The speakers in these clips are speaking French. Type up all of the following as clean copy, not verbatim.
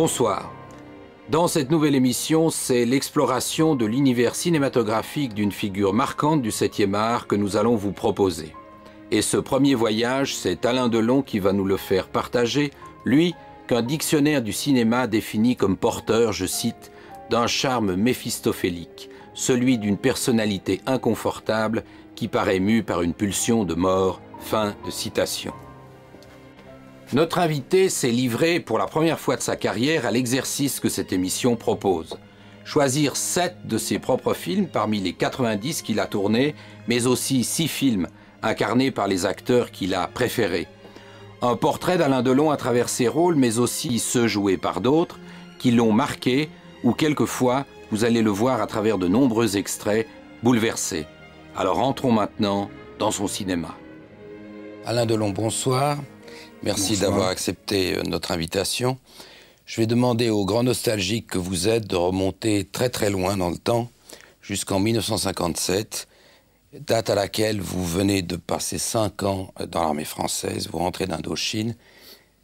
Bonsoir. Dans cette nouvelle émission, c'est l'exploration de l'univers cinématographique d'une figure marquante du 7e art que nous allons vous proposer. Et ce premier voyage, c'est Alain Delon qui va nous le faire partager, lui qu'un dictionnaire du cinéma définit comme porteur, je cite, d'un charme méphistophélique, celui d'une personnalité inconfortable qui paraît mue par une pulsion de mort. Fin de citation. Notre invité s'est livré pour la première fois de sa carrière à l'exercice que cette émission propose. Choisir 7 de ses propres films parmi les 90 qu'il a tournés, mais aussi 6 films incarnés par les acteurs qu'il a préférés. Un portrait d'Alain Delon à travers ses rôles, mais aussi ceux joués par d'autres qui l'ont marqué ou quelquefois, vous allez le voir à travers de nombreux extraits, bouleversés. Alors entrons maintenant dans son cinéma. Alain Delon, bonsoir. Merci d'avoir accepté notre invitation. Je vais demander aux grands nostalgiques que vous êtes de remonter très très loin dans le temps, jusqu'en 1957, date à laquelle vous venez de passer 5 ans dans l'armée française, vous rentrez d'Indochine.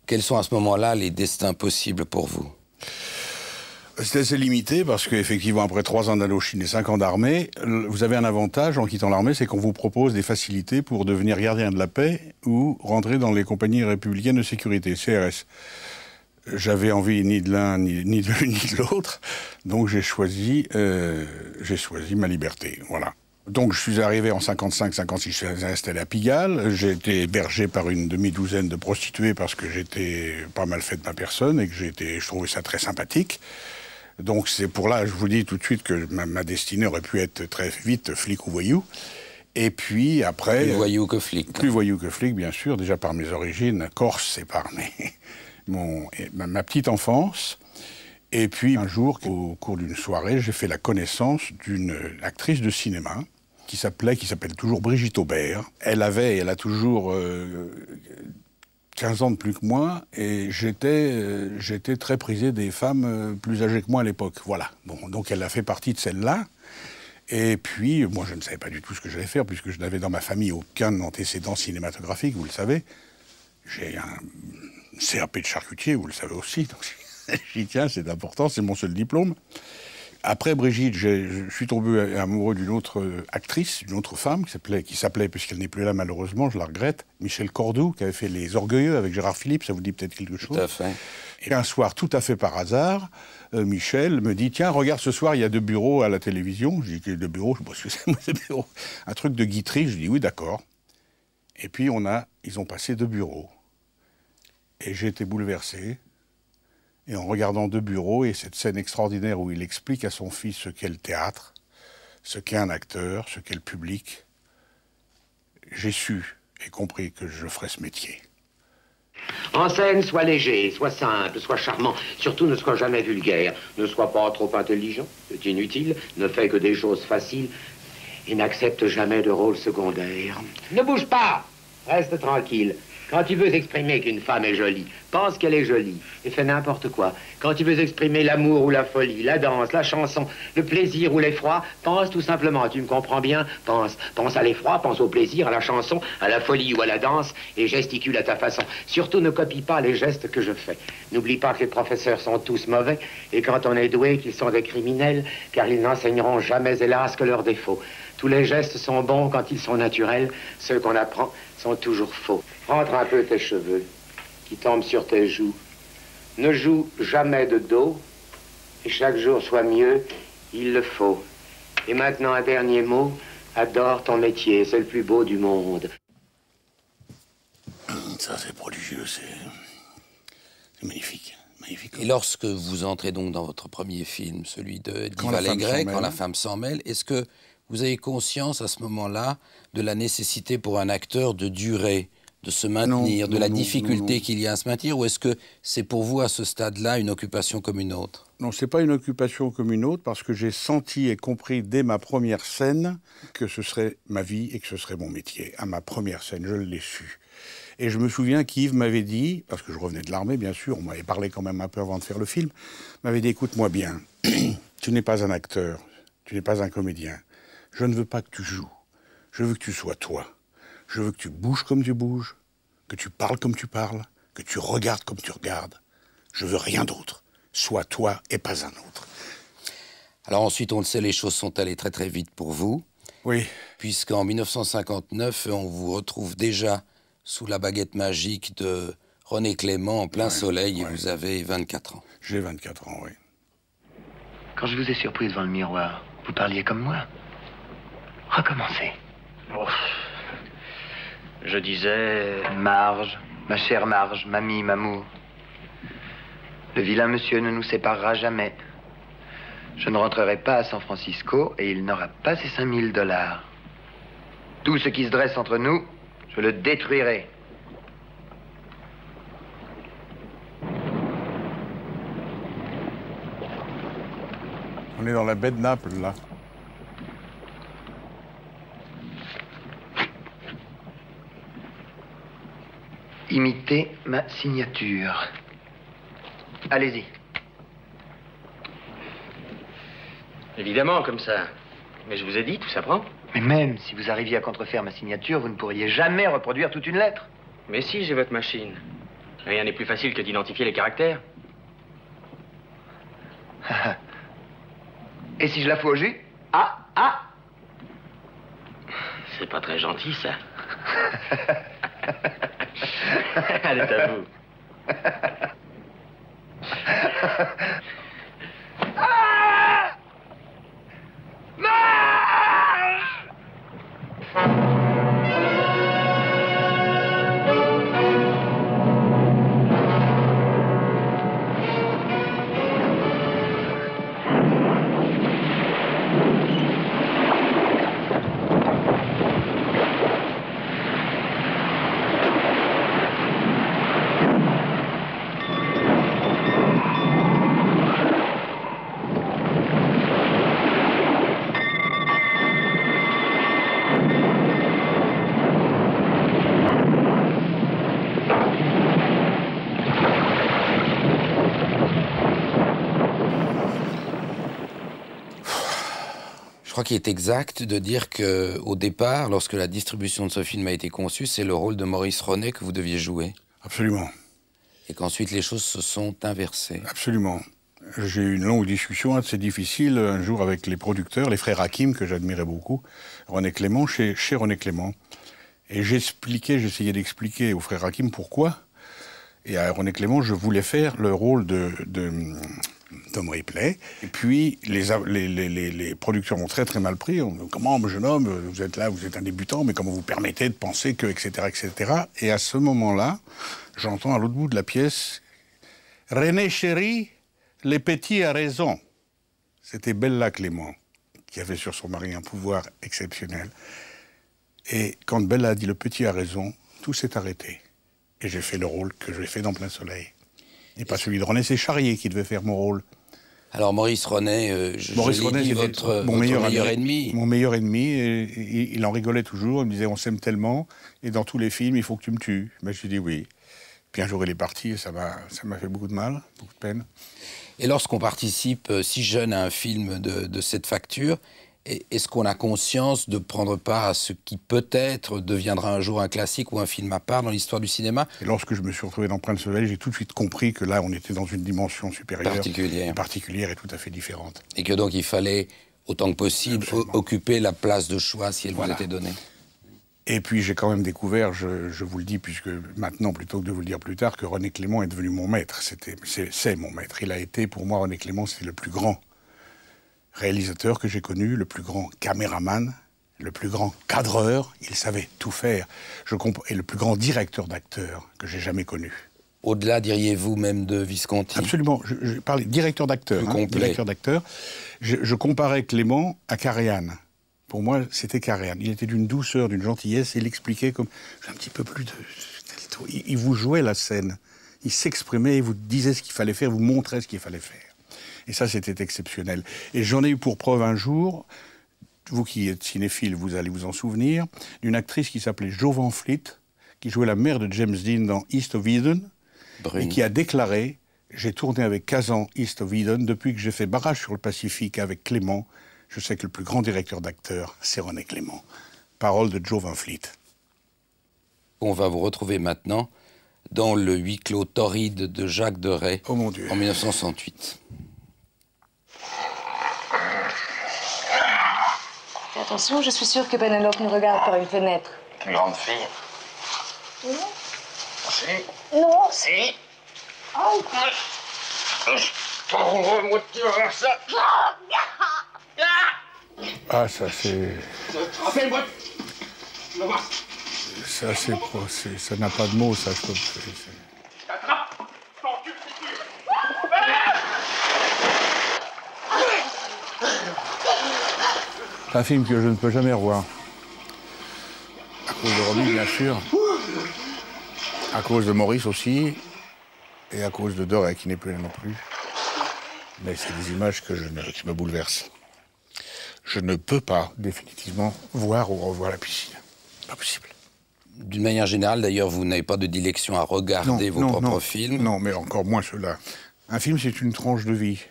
Quels sont à ce moment-là les destins possibles pour vous? C'est assez limité parce qu'effectivement, après 3 ans d'Indochine et 5 ans d'armée, vous avez un avantage en quittant l'armée, c'est qu'on vous propose des facilités pour devenir gardien de la paix ou rentrer dans les compagnies républicaines de sécurité, CRS. J'avais envie ni de l'un, ni de l'une, ni de l'autre, donc j'ai choisi ma liberté, voilà. Donc je suis arrivé en 55-56, je suis installé à Pigalle, j'ai été hébergé par une demi-douzaine de prostituées parce que j'étais pas mal fait de ma personne et que je trouvais ça très sympathique. Donc c'est pour là, je vous dis tout de suite que ma destinée aurait pu être très vite flic ou voyou. Et puis après... Plus voyou que flic. Plus voyou que flic, bien sûr, déjà par mes origines, corse, c'est par ma petite enfance. Et puis un jour, au cours d'une soirée, j'ai fait la connaissance d'une actrice de cinéma qui s'appelle toujours Brigitte Aubert. Elle a toujours 15 ans de plus que moi, et j'étais très prisé des femmes plus âgées que moi à l'époque. Voilà. Bon, donc elle a fait partie de celle-là. Et puis, moi, je ne savais pas du tout ce que j'allais faire, puisque je n'avais dans ma famille aucun antécédent cinématographique, vous le savez. J'ai un CAP de charcutier, vous le savez aussi. Donc, j'y tiens, c'est important, c'est mon seul diplôme. Après Brigitte, je suis tombé amoureux d'une autre actrice, d'une autre femme, qui s'appelait, puisqu'elle n'est plus là malheureusement, je la regrette, Michel Cordoue, qui avait fait Les Orgueilleux avec Gérard Philippe, ça vous dit peut-être quelque chose? Tout à fait. Et un soir, tout à fait par hasard, Michel me dit « Tiens, regarde, ce soir, il y a 2 bureaux à la télévision. » Je dis « 2 bureaux, je ne sais pas ce que c'est, moi, ces bureaux. » Un truc de guiterie, je dis « Oui, d'accord. » Et puis, ils ont passé 2 bureaux. Et j'ai été bouleversé. Et en regardant 2 bureaux et cette scène extraordinaire où il explique à son fils ce qu'est le théâtre, ce qu'est un acteur, ce qu'est le public, j'ai su et compris que je ferais ce métier. En scène, sois léger, sois simple, sois charmant, surtout ne sois jamais vulgaire, ne sois pas trop intelligent, c'est inutile, ne fais que des choses faciles et n'accepte jamais de rôle secondaire. Ne bouge pas, reste tranquille. Quand tu veux exprimer qu'une femme est jolie, pense qu'elle est jolie et fais n'importe quoi. Quand tu veux exprimer l'amour ou la folie, la danse, la chanson, le plaisir ou l'effroi, pense tout simplement, tu me comprends bien, pense à l'effroi, pense au plaisir, à la chanson, à la folie ou à la danse et gesticule à ta façon. Surtout ne copie pas les gestes que je fais. N'oublie pas que les professeurs sont tous mauvais et quand on est doué qu'ils sont des criminels, car ils n'enseigneront jamais hélas que leurs défauts. Tous les gestes sont bons quand ils sont naturels, ceux qu'on apprend sont toujours faux. Rentre un peu tes cheveux qui tombent sur tes joues. Ne joue jamais de dos et chaque jour soit mieux, il le faut. Et maintenant un dernier mot, adore ton métier, c'est le plus beau du monde. Ça c'est prodigieux, c'est magnifique. Magnifique. Et lorsque vous entrez donc dans votre premier film, celui de Diva Legret, Quand la femme s'en mêle, est-ce que vous avez conscience à ce moment-là de la nécessité pour un acteur de durer, de se maintenir, de la difficulté qu'il y a à se maintenir, ou est-ce que c'est pour vous à ce stade-là une occupation comme une autre? Non, c'est pas une occupation comme une autre, parce que j'ai senti et compris dès ma première scène que ce serait ma vie et que ce serait mon métier. À ma première scène, je l'ai su. Et je me souviens qu'Yves m'avait dit, parce que je revenais de l'armée, bien sûr, on m'avait parlé quand même un peu avant de faire le film, m'avait dit, écoute-moi bien, tu n'es pas un acteur, tu n'es pas un comédien. Je ne veux pas que tu joues. Je veux que tu sois toi. Je veux que tu bouges comme tu bouges, que tu parles comme tu parles, que tu regardes comme tu regardes. Je veux rien d'autre. sois toi et pas un autre. Alors ensuite, on le sait, les choses sont allées très très vite pour vous. Oui. Puisqu'en 1959, on vous retrouve déjà sous la baguette magique de René Clément en plein soleil et vous avez 24 ans. J'ai 24 ans, oui. Quand je vous ai surpris devant le miroir, vous parliez comme moi. Recommencez. Oh. Je disais... Marge, ma chère Marge, mamie, mamour. Le vilain monsieur ne nous séparera jamais. Je ne rentrerai pas à San Francisco et il n'aura pas ses $5000. Tout ce qui se dresse entre nous, je le détruirai. On est dans la baie de Naples, là. Imitez ma signature. Allez-y. Évidemment, comme ça. Mais je vous ai dit, tout s'apprend. Mais même si vous arriviez à contrefaire ma signature, vous ne pourriez jamais reproduire toute une lettre. Mais si, j'ai votre machine. Rien n'est plus facile que d'identifier les caractères. Et si je la fous au jus? Ah, ah! C'est pas très gentil, ça. Elle est à vous. Je crois qu'il est exact de dire qu'au départ, lorsque la distribution de ce film a été conçue, c'est le rôle de Maurice Ronet que vous deviez jouer. Absolument. Et qu'ensuite les choses se sont inversées. Absolument. J'ai eu une longue discussion assez difficile un jour avec les producteurs, les frères Hakim, que j'admirais beaucoup, René Clément, chez René Clément. Et j'essayais d'expliquer aux frères Hakim pourquoi. Et à René Clément, je voulais faire le rôle de Tom Ripley. Et puis, les producteurs ont très très mal pris. Comment, jeune homme, vous êtes là, vous êtes un débutant, mais comment vous permettez de penser que, etc., etc. Et à ce moment-là, j'entends à l'autre bout de la pièce, René chéri, les petits a raison. C'était Bella Clément, qui avait sur son mari un pouvoir exceptionnel. Et quand Bella a dit le petit a raison, tout s'est arrêté. Et j'ai fait le rôle que j'ai fait dans Plein Soleil. Et pas celui de René, c'est Charrier qui devait faire mon rôle. Alors Maurice Ronet, Maurice Ronet, dit, votre meilleur ennemi. Mon meilleur ennemi, et il en rigolait toujours. Il me disait, on s'aime tellement, et dans tous les films, il faut que tu me tues. Mais je lui dis oui. Puis un jour, il est parti, et ça m'a fait beaucoup de mal, beaucoup de peine. Et lorsqu'on participe si jeune à un film de cette facture, est-ce qu'on a conscience de prendre part à ce qui peut-être deviendra un jour un classique ou un film à part dans l'histoire du cinéma? Et lorsque je me suis retrouvé dans Plein de Soleil, j'ai tout de suite compris que là, on était dans une dimension supérieure. Particulière et tout à fait différente. Et que donc il fallait, autant que possible, occuper la place de choix si elle vous était donnée. Et puis j'ai quand même découvert, je vous le dis, puisque maintenant, plutôt que de vous le dire plus tard, que René Clément est devenu mon maître. C'est mon maître. Il a été, pour moi, René Clément, c'est le plus grand réalisateur que j'ai connu, le plus grand caméraman, le plus grand cadreur. Il savait tout faire. Et le plus grand directeur d'acteurs que j'ai jamais connu. Au-delà, diriez-vous, même de Visconti? Absolument. Je parlais directeur d'acteurs. Directeur d'acteurs. Je comparais Clément à Carayan. Pour moi, c'était Carayan. Il était d'une douceur, d'une gentillesse, et il expliquait comme... J'ai un petit peu plus de... Il vous jouait la scène. Il s'exprimait, il vous disait ce qu'il fallait faire, vous montrait ce qu'il fallait faire. Et ça, c'était exceptionnel. Et j'en ai eu pour preuve un jour, vous qui êtes cinéphile, vous allez vous en souvenir, d'une actrice qui s'appelait Jo Van Fleet, qui jouait la mère de James Dean dans East of Eden, et qui a déclaré « J'ai tourné avec Kazan East of Eden, depuis que j'ai fait Barrage sur le Pacifique avec Clément, je sais que le plus grand directeur d'acteurs, c'est René Clément. » Parole de Jo Van Fleet. On va vous retrouver maintenant dans le huis clos torride de Jacques Deray Oh mon Dieu. en 1968. Fais attention, je suis sûre que Penelope nous regarde par une fenêtre. Une grande fille. Non. Si. Non. Si. Oh. Moi, tu vas voir ça. Ah, ça c'est... Rappelle-moi. Ça n'a pas de mots, ça. C'est un film que je ne peux jamais revoir. À cause de Romy, bien sûr. À cause de Maurice aussi. Et à cause de Deray, qui n'est plus là non plus. Mais c'est des images qui me bouleversent. Je ne peux pas, définitivement, voir ou revoir la piscine. Pas possible. D'une manière générale, d'ailleurs, vous n'avez pas de dilection à regarder vos propres films. Non, mais encore moins ceux-là. Un film, c'est une tranche de vie.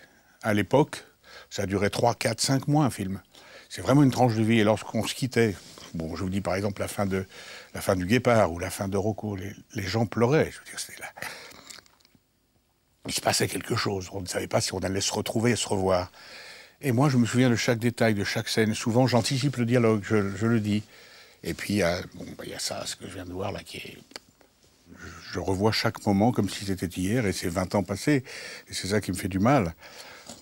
À l'époque, ça durait 3, 4, 5 mois, un film. C'est vraiment une tranche de vie. Et lorsqu'on se quittait, bon, je vous dis par exemple la fin du Guépard ou la fin de Rocco, les gens pleuraient. Je veux dire, c'était là. Il se passait quelque chose. On ne savait pas si on allait se retrouver et se revoir. Et moi, je me souviens de chaque détail, de chaque scène. Souvent, j'anticipe le dialogue, je le dis. Et puis, il y a ça, ce que je viens de voir là, qui est... Je revois chaque moment comme si c'était hier, et c'est 20 ans passés. Et c'est ça qui me fait du mal.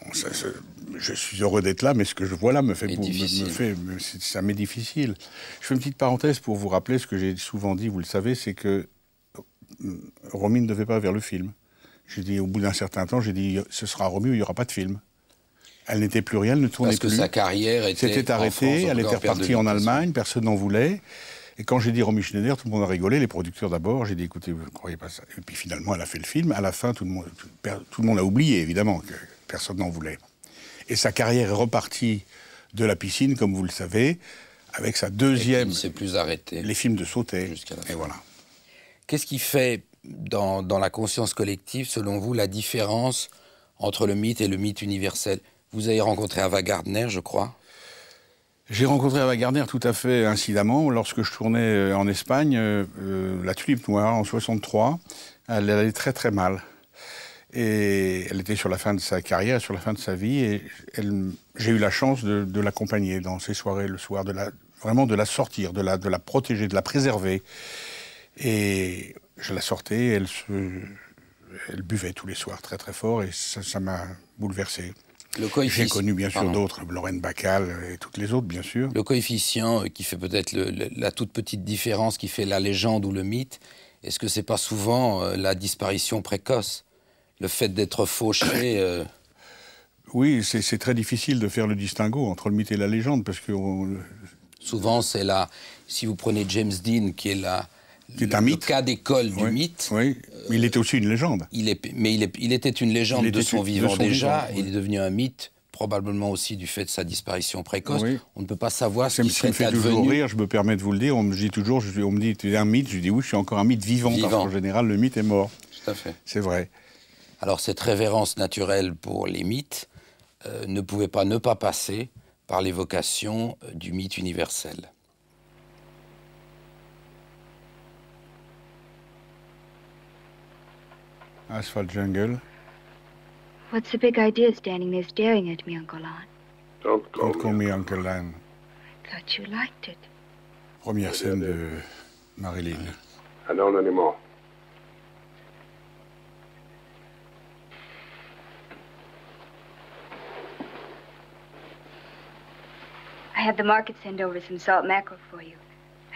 Bon, je suis heureux d'être là, mais ce que je vois là ça m'est difficile. Je fais une petite parenthèse pour vous rappeler ce que j'ai souvent dit, vous le savez, c'est que Romy ne devait pas vers le film. J'ai dit, au bout d'un certain temps, j'ai dit, ce sera Romy où il n'y aura pas de film. Elle n'était plus rien, elle ne tournait plus. Parce que sa carrière s'était arrêtée, elle était repartie en Allemagne, personne n'en voulait. Et quand j'ai dit Romy Schneider, tout le monde a rigolé, les producteurs d'abord. J'ai dit, écoutez, vous ne croyez pas ça. Et puis finalement, elle a fait le film. À la fin, tout le monde a oublié, évidemment, que personne n'en voulait. Et sa carrière est repartie de la piscine, comme vous le savez, avec sa deuxième... Il ne s'est plus arrêté. Les films de Sautet. Jusqu'à la fin. Et voilà. Qu'est-ce qui fait, dans la conscience collective, selon vous, la différence entre le mythe et le mythe universel? Vous avez rencontré Ava Gardner, je crois. J'ai rencontré Ava Gardner tout à fait incidemment lorsque je tournais en Espagne, La Tulipe Noire, en 63. Elle allait très très mal. Et elle était sur la fin de sa carrière, sur la fin de sa vie. Et j'ai eu la chance de l'accompagner dans ces soirées le soir, vraiment de la sortir, de la protéger, de la préserver. Et je la sortais, elle buvait tous les soirs très très fort et ça m'a bouleversé. J'ai connu bien sûr d'autres, Lorraine Bacal et toutes les autres, bien sûr. Le coefficient qui fait peut-être la toute petite différence qui fait la légende ou le mythe, est-ce que c'est pas souvent la disparition précoce? Le fait d'être fauché... Oui, c'est très difficile de faire le distinguo entre le mythe et la légende, parce que... Souvent, c'est là... Si vous prenez James Dean, qui est le cas d'école du mythe... Oui, mais il était aussi une légende. Il était une légende de son vivant déjà, et il est devenu un mythe, probablement aussi du fait de sa disparition précoce. Oui. On ne peut pas savoir ce qui serait advenu. Ça me fait toujours rire, je me permets de vous le dire, on me dit, tu es un mythe, je dis oui, je suis encore un mythe vivant. Parce qu'en général, le mythe est mort. Tout à fait. C'est vrai. Alors cette révérence naturelle pour les mythes ne pouvait pas ne pas passer par l'évocation du mythe universel. Asphalt Jungle. What's the big idea standing there staring at me, Uncle Lon? Don't call me Uncle Lon. Thought you liked it. Première scène de Marilyn. I don't anymore. I had the market send over some salt mackerel for you.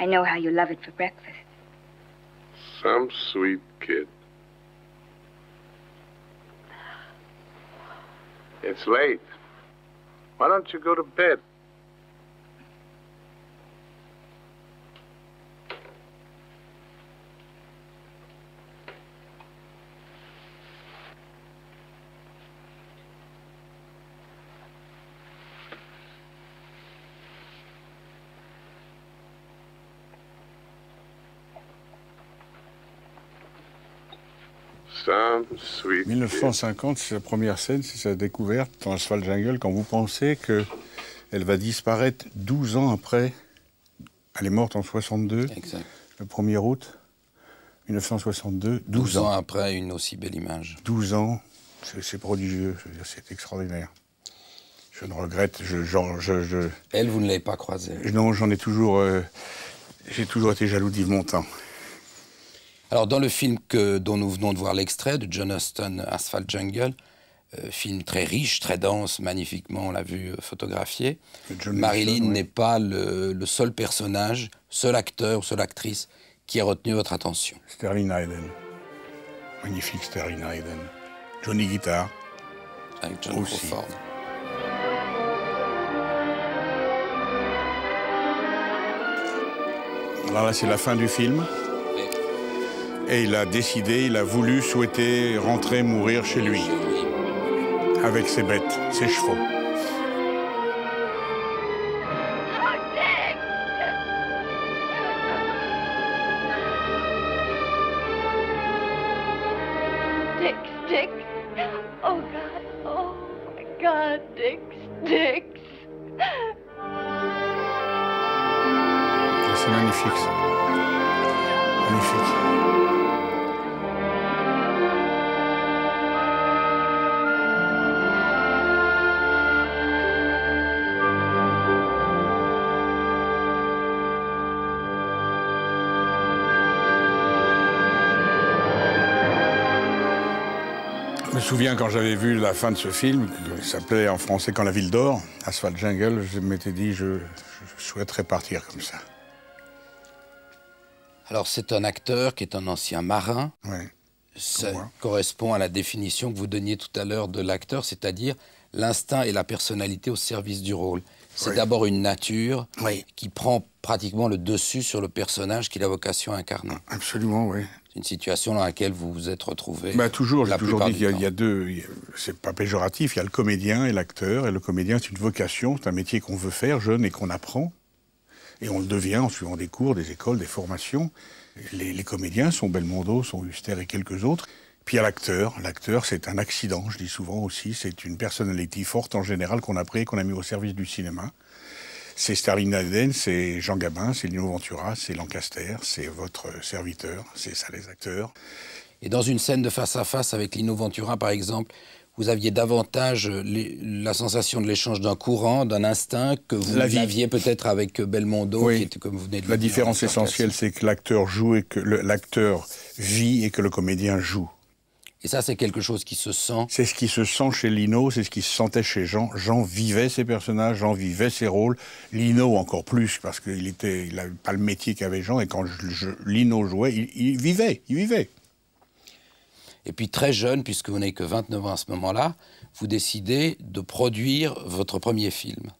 I know how you love it for breakfast. Some sweet kid. It's late. Why don't you go to bed? Some sweet 1950, c'est sa première scène, c'est sa découverte dans Asphalt Jungle, quand vous pensez qu'elle va disparaître 12 ans après. Elle est morte en 62, exact. Le 1er août. 1962, 12 ans. après une aussi belle image. 12 ans, c'est prodigieux, je veux dire, c'est extraordinaire. Je ne regrette, Elle, vous ne l'avez pas croisée? Non, j'en ai toujours... j'ai toujours été jaloux d'Yves Montand. Alors, dans le film dont nous venons de voir l'extrait, de John Huston, Asphalt Jungle, film très riche, très dense, magnifiquement, on l'a vu photographié, Marilyn n'est pas le seul personnage, seul acteur ou seule actrice qui a retenu votre attention. Sterling Hayden. Magnifique Sterling Hayden. Johnny Guitar. Avec John Crawford. Alors là, c'est la fin du film. Et il a décidé, il a voulu, souhaiter rentrer, mourir chez lui. Avec ses bêtes, ses chevaux. Dick. Oh, God. Oh, my God, Dick. C'est magnifique, ça. Magnifique. Je me souviens quand j'avais vu la fin de ce film, qui s'appelait en français Quand la ville dort, Asphalt Jungle, je m'étais dit je souhaiterais partir comme ça. Alors c'est un acteur qui est un ancien marin. Ouais. Ça correspond à la définition que vous donniez tout à l'heure de l'acteur, c'est-à-dire l'instinct et la personnalité au service du rôle. C'est d'abord une nature qui prend pratiquement le dessus sur le personnage qu'il a vocation à incarner. Absolument, oui. C'est une situation dans laquelle vous vous êtes retrouvé. Toujours, j'ai toujours dit qu'il y a deux... C'est pas péjoratif, il y a le comédien et l'acteur. Et le comédien, c'est une vocation, c'est un métier qu'on veut faire, jeune, et qu'on apprend. Et on le devient en suivant des cours, des écoles, des formations. Les comédiens sont Belmondo, sont Huster et quelques autres. Puis il y a l'acteur. L'acteur, c'est un accident, je dis souvent aussi. C'est une personnalité forte en général qu'on a pris et qu'on a mis au service du cinéma. C'est Sterling Hayden, c'est Jean Gabin, c'est Lino Ventura, c'est Lancaster, c'est votre serviteur, c'est ça les acteurs. Et dans une scène de face-à-face avec Lino Ventura, par exemple, vous aviez davantage la sensation de l'échange d'un courant, d'un instinct que vous aviez peut-être avec Belmondo, qui était, comme vous venez de le dire. La différence essentielle, c'est que l'acteur joue et que l'acteur vit et que le comédien joue. Et ça, c'est quelque chose qui se sent. C'est ce qui se sent chez Lino, c'est ce qui se sentait chez Jean. Jean vivait ses personnages, Jean vivait ses rôles. Lino encore plus, parce qu'il n'avait pas le métier qu'avait Jean, et quand Lino jouait, il vivait. Et puis très jeune, puisque vous n'avez que 29 ans à ce moment-là, vous décidez de produire votre premier film.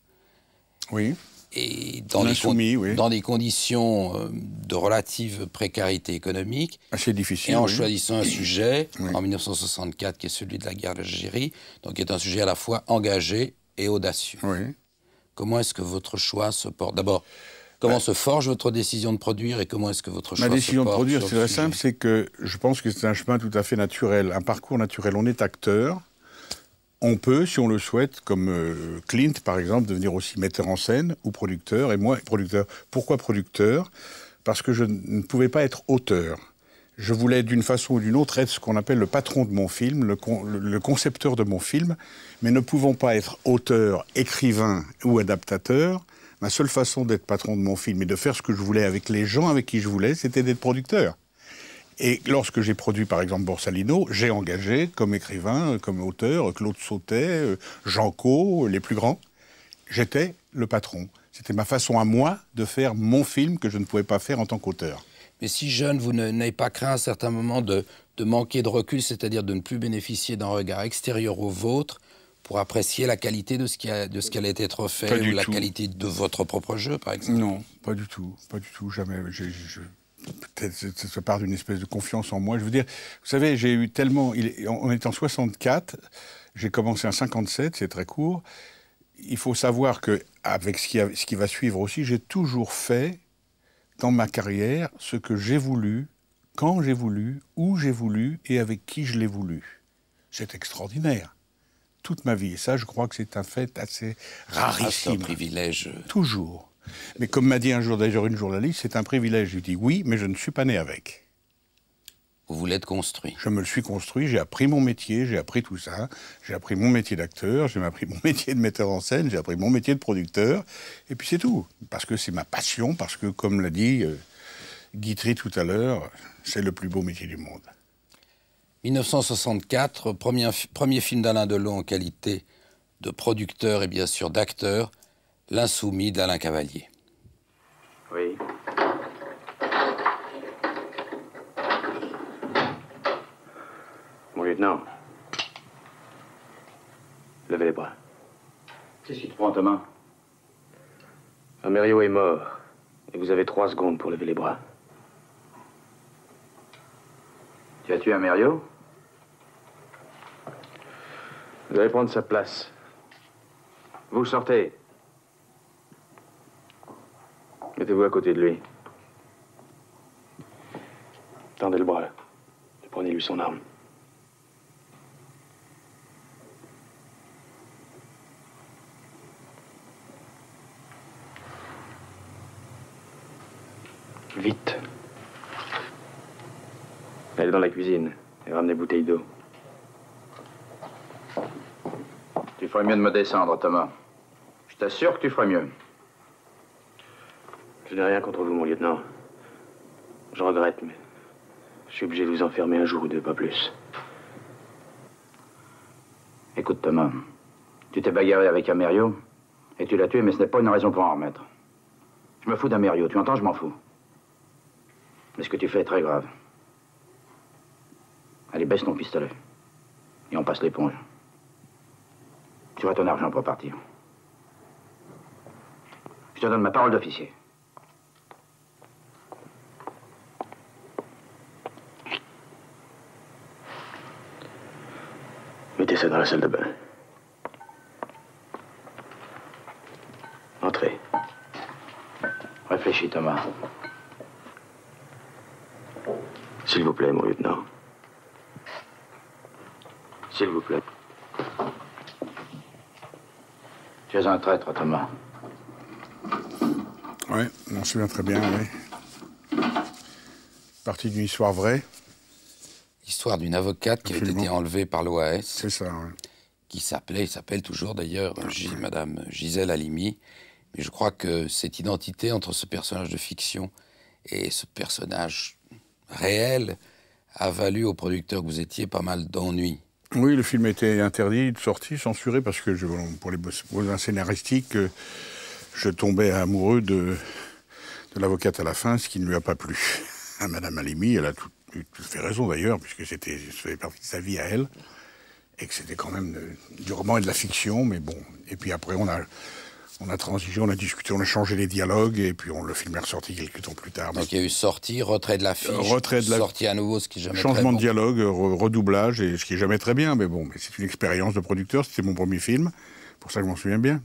Oui. Et dans des conditions de relative précarité économique. Assez difficile. Et en choisissant un sujet, en 1964, qui est celui de la guerre d'Algérie, donc qui est un sujet à la fois engagé et audacieux. Oui. Comment est-ce que votre choix se porte? D'abord, comment se forge votre décision de produire et comment est-ce que votre choix se porte? Ma décision de produire, c'est très simple, c'est que je pense que c'est un chemin tout à fait naturel, un parcours naturel. On est acteur. On peut, si on le souhaite, comme Clint, par exemple, devenir aussi metteur en scène ou producteur. Et moi, producteur. Pourquoi producteur? Parce que je ne pouvais pas être auteur. Je voulais, d'une façon ou d'une autre, être ce qu'on appelle le patron de mon film, le concepteur de mon film, mais ne pouvant pas être auteur, écrivain ou adaptateur. Ma seule façon d'être patron de mon film et de faire ce que je voulais avec les gens avec qui je voulais, c'était d'être producteur. Et lorsque j'ai produit, par exemple, Borsalino, j'ai engagé comme écrivain, comme auteur, Claude Sautet, Jean Caux, les plus grands. J'étais le patron. C'était ma façon à moi de faire mon film que je ne pouvais pas faire en tant qu'auteur. Mais si jeune, vous n'avez pas craint à un certain moment de manquer de recul, c'est-à-dire de ne plus bénéficier d'un regard extérieur au vôtre pour apprécier la qualité de ce qui allait être fait ou la qualité de votre propre jeu, par exemple? Non, pas du tout, jamais. Peut-être ça part d'une espèce de confiance en moi. Je veux dire, vous savez, j'ai eu tellement... On est en 64, j'ai commencé en 57, c'est très court. Il faut savoir qu'avec ce qui va suivre aussi, j'ai toujours fait, dans ma carrière, ce que j'ai voulu, quand j'ai voulu, où j'ai voulu et avec qui je l'ai voulu. C'est extraordinaire. Toute ma vie. Et ça, je crois que c'est un fait assez rarissime. C'est un privilège. Vous voulez être construit. Je me le suis construit, j'ai appris mon métier, j'ai appris tout ça. J'ai appris mon métier d'acteur, j'ai appris mon métier de metteur en scène, j'ai appris mon métier de producteur. Et puis c'est tout. Parce que c'est ma passion, parce que, comme l'a dit Guitry tout à l'heure, c'est le plus beau métier du monde. 1964, premier film d'Alain Delon en qualité de producteur et bien sûr d'acteur, L'Insoumis d'Alain Cavalier. Oui. Mon lieutenant, levez les bras. Qu'est-ce qui te prend ta main? Amerio est mort, et vous avez 3 secondes pour lever les bras. Tu as tué Amerio? Vous allez prendre sa place. Vous sortez. Mettez-vous à côté de lui. Tendez le bras. Et prenez-lui son arme. Vite. Allez dans la cuisine et ramenez bouteille d'eau. Tu ferais mieux de me descendre, Thomas. Je t'assure que tu ferais mieux. Je n'ai rien contre vous, mon lieutenant. Je regrette, mais je suis obligé de vous enfermer un jour ou deux, pas plus. Écoute, Thomas, tu t'es bagarré avec Amerio et tu l'as tué, mais ce n'est pas une raison pour en remettre. Je me fous d'Amerio, tu entends, je m'en fous. Mais ce que tu fais est très grave. Allez, baisse ton pistolet. Et on passe l'éponge. Tu auras ton argent pour partir. Je te donne ma parole d'officier. Mettez ça dans la salle de bain. Entrez. Réfléchis, Thomas. S'il vous plaît, mon lieutenant. S'il vous plaît. Tu es un traître, Thomas. Oui, on m'en souvient très bien, oui. Partie d'une histoire vraie. L'histoire d'une avocate qui avait été enlevée par l'OAS. C'est ça, oui. Qui s'appelle toujours d'ailleurs Madame Gisèle Halimi. Mais je crois que cette identité entre ce personnage de fiction et ce personnage réel a valu au producteur que vous étiez pas mal d'ennuis. Oui, le film était interdit de sortie, censuré, parce que pour les besoins scénaristiques, je tombais amoureux de l'avocate à la fin, ce qui ne lui a pas plu. À Madame Halimi, elle a tout fait raison d'ailleurs, puisque ça faisait partie de sa vie à elle, et que c'était quand même du roman et de la fiction, mais bon. Et puis après, on a transigé, on a discuté, on a changé les dialogues, et puis le film est ressorti quelques temps plus tard. Donc il y a eu sortie, retrait de l'affiche, sortie à nouveau, ce qui est jamais changement très bon. de dialogue, redoublage, et ce qui est jamais très bien, mais bon, mais c'est une expérience de producteur, c'était mon premier film, pour ça que je m'en souviens bien.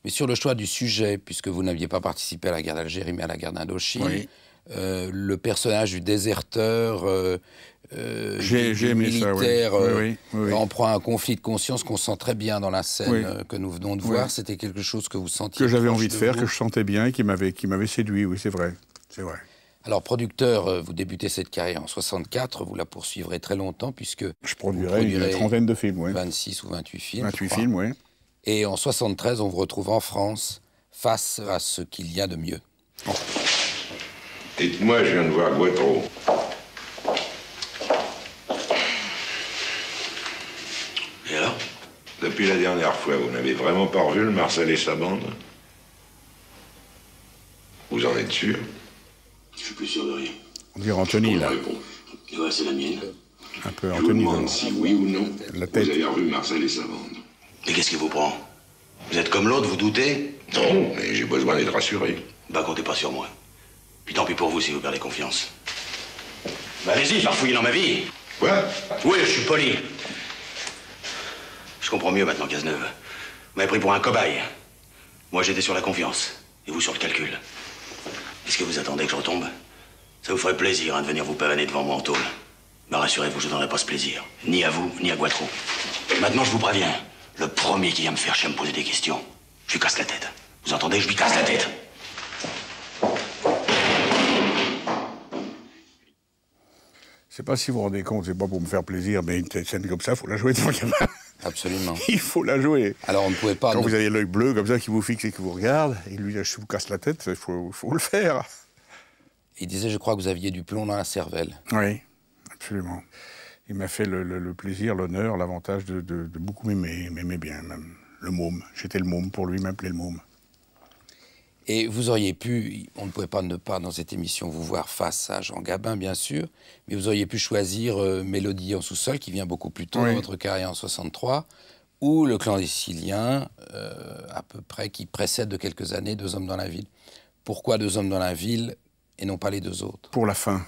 Mais sur le choix du sujet, puisque vous n'aviez pas participé à la guerre d'Algérie, mais à la guerre d'Indochine, oui. Le personnage du déserteur, du militaire, ça, oui. Oui. en prend un conflit de conscience qu'on sent très bien dans la scène que nous venons de voir. C'était quelque chose que vous sentiez que j'avais envie de faire, que je sentais bien et qui m'avait séduit, oui, c'est vrai. Alors, producteur, vous débutez cette carrière en 64, vous la poursuivrez très longtemps, puisque... Je produirai une trentaine de films, oui. 26 ou 28 films, 28 films, oui. Et en 73, on vous retrouve en France, face à ce qu'il y a de mieux. Oh. Dites-moi, je viens de voir Guatreau. Et alors? Depuis la dernière fois, vous n'avez vraiment pas revu le Marcel et sa bande? Vous en êtes sûr? Je suis plus sûr de rien. On dirait Anthony, là. Ouais, c'est la mienne. Un peu je Anthony. Vous demande si oui ou non, la tête. Vous avez revu Marcel et sa bande. Mais qu'est-ce qui vous prend? Vous êtes comme l'autre, vous doutez? Non, mais j'ai besoin d'être rassuré. Bah, comptez pas sur moi. Puis tant pis pour vous si vous perdez confiance. Bah, allez-y, farfouillez dans ma vie. Quoi? Oui, je suis poli. Je comprends mieux maintenant, Cazeneuve. Vous m'avez pris pour un cobaye. Moi, j'étais sur la confiance. Et vous sur le calcul. Est-ce que vous attendez que je retombe? Ça vous ferait plaisir de venir vous pavaner devant moi en tôle. Mais rassurez-vous, je ne donnerai pas ce plaisir. Ni à vous, ni à Guatreau. Maintenant, je vous préviens. Le premier qui vient me faire chier à me poser des questions, je lui casse la tête. Vous entendez? Je lui casse la tête. sais pas si vous vous rendez compte, c'est pas pour me faire plaisir, mais une scène comme ça, il faut la jouer devant Gabin. Absolument. Il faut la jouer. Alors on ne pouvait pas... Quand vous avez l'œil bleu comme ça qui vous fixe et qui vous regarde, et lui, je vous casse la tête, il faut le faire. Il disait, je crois que vous aviez du plomb dans la cervelle. Oui, absolument. Il m'a fait le plaisir, l'honneur, l'avantage de beaucoup m'aimer bien, même le môme. J'étais le môme, pour lui, il m'appelait le môme. Et vous auriez pu, on ne pouvait pas ne pas dans cette émission vous voir face à Jean Gabin, bien sûr, mais vous auriez pu choisir Mélodie en sous-sol, qui vient beaucoup plus tôt dans votre carrière en 63, ou Le Clan des Siciliens, à peu près, qui précède de quelques années Deux hommes dans la ville. Pourquoi Deux hommes dans la ville et non pas les deux autres? Pour la fin.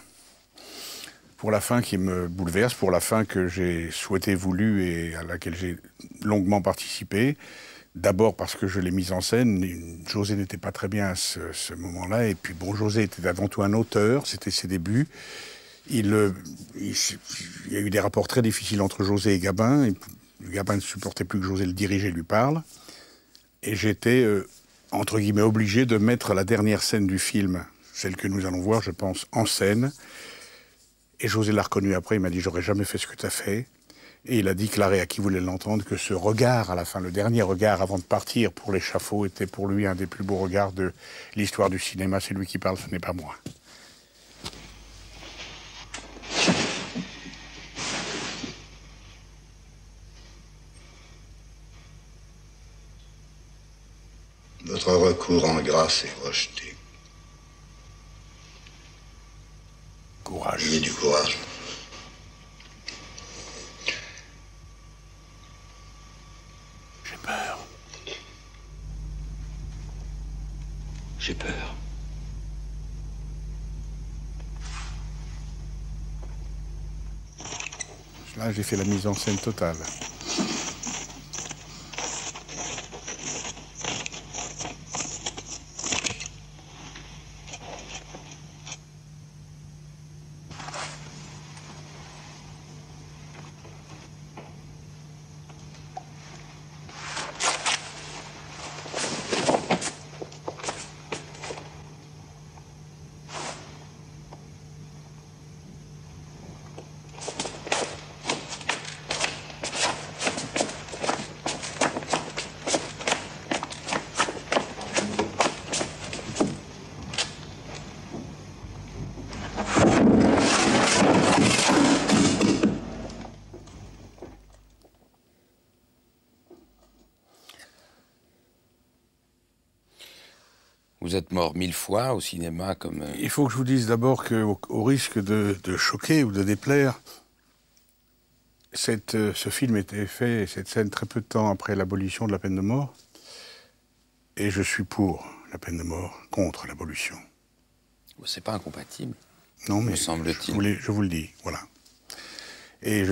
Pour la fin qui me bouleverse, pour la fin que j'ai souhaité, voulu et à laquelle j'ai longuement participé. D'abord parce que je l'ai mise en scène. José n'était pas très bien à ce moment-là. Et puis, bon, José était avant tout un auteur. C'était ses débuts. Il y a eu des rapports très difficiles entre José et Gabin. Et Gabin ne supportait plus que José le dirigeait et lui parle. Et j'étais, entre guillemets, obligé de mettre la dernière scène du film, celle que nous allons voir, je pense, en scène. Et José l'a reconnu après. Il m'a dit « J'aurais jamais fait ce que tu as fait ». Et il a déclaré à qui voulait l'entendre que ce regard, à la fin, le dernier regard avant de partir pour l'échafaud, était pour lui un des plus beaux regards de l'histoire du cinéma. C'est lui qui parle, ce n'est pas moi. Votre recours en grâce est rejeté. Courage. Ayez du courage. J'ai peur. J'ai peur. Là, j'ai fait la mise en scène totale. Vous êtes mort 1000 fois au cinéma comme... Il faut que je vous dise d'abord qu'au risque de choquer ou de déplaire, ce film était fait, cette scène, très peu de temps après l'abolition de la peine de mort. Et je suis pour la peine de mort, contre l'abolition. C'est pas incompatible. Non, mais semble-t-il. Je vous le dis, voilà. Et